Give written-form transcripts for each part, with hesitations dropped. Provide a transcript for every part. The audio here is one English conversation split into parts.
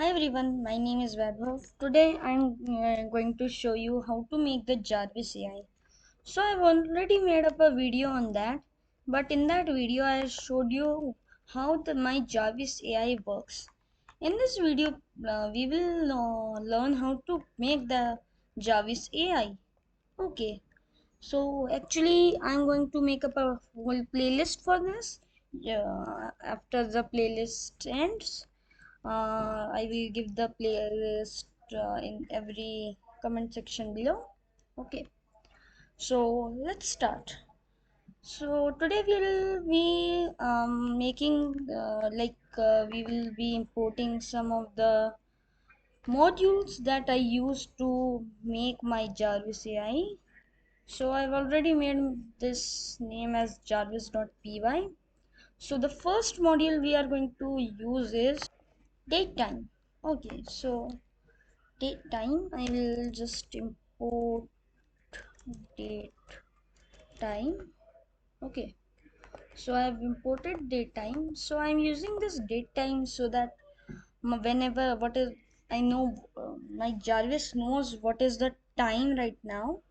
Hi everyone, my name is Vaibhav. Today I'm going to show you how to make the Jarvis AI. So I've already made up a video on that, but in that video I showed you how my Jarvis AI works. In this video, we will learn how to make the Jarvis AI. Okay, so actually I'm going to make up a whole playlist for this. After the playlist ends, I will give the playlist in every comment section below. Okay, so let's start. So today we will be making we will be importing some of the modules that I use to make my Jarvis AI. So I've already made this name as J.A.R.V.I.S.A.I. So the first module we are going to use is datetime. Okay, so datetime, I will just import date time. Okay, so I have imported datetime. So I'm using this datetime so that whenever what is I know my Jarvis knows what is the time right now,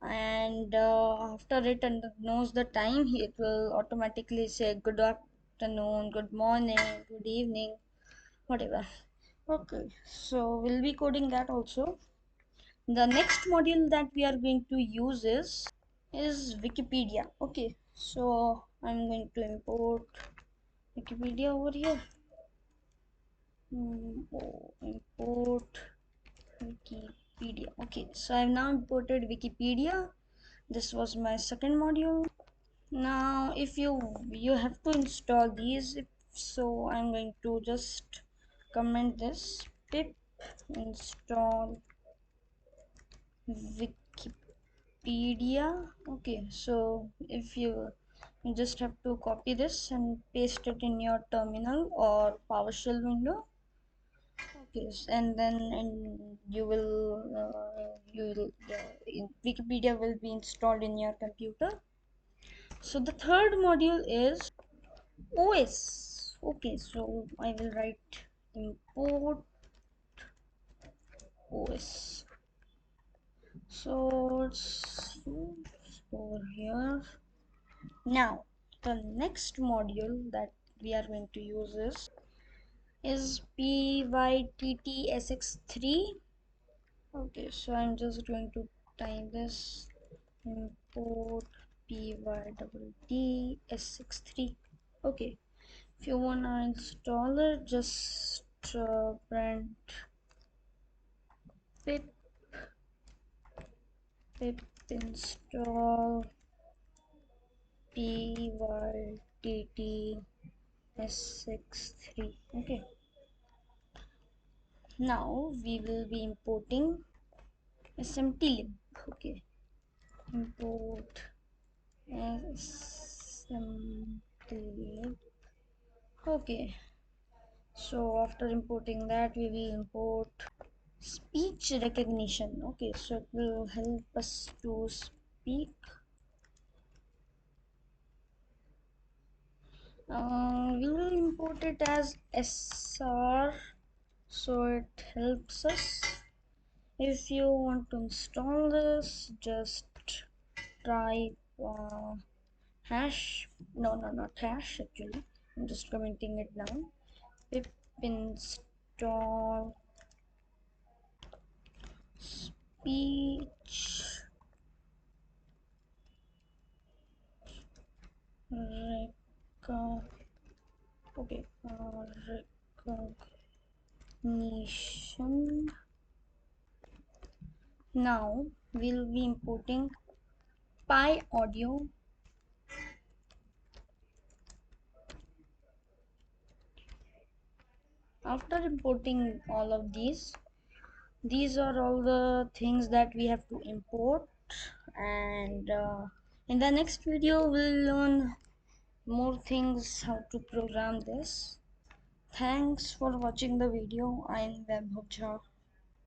and after it knows the time, it will automatically say good afternoon, good morning, good evening, whatever. Okay, so we'll be coding that also. The next module that we are going to use is Wikipedia. Okay, so I'm going to import Wikipedia over here. Import Wikipedia. Okay, so I've now imported Wikipedia. This was my second module. Now, if you have to install these, so I'm going to just comment this pip install Wikipedia. Okay, so if you just have to copy this and paste it in your terminal or PowerShell window. Okay, and then you will Wikipedia will be installed in your computer. So the third module is OS. Okay, so I will write import OS. So it's over here. Now the next module that we are going to use is pyttsx3. Okay, so I'm just going to type this import pyttsx3. Okay, if you wanna install it, just print pip pip install pyttsx3. Okay, now we will be importing smtlib. Okay, import smtlib. Okay, so after importing that, we will import speech recognition. Okay, so it will help us to speak. We will import it as SR, so it helps us. If you want to install this, just type hash. No, not hash actually. I'm just commenting it down. Pip install speech recognition. Okay, recognition. Now we'll be importing pyaudio. After importing all of these are all the things that we have to import, and in the next video we'll learn more things how to program this. Thanks for watching the video. I am Vaibhav.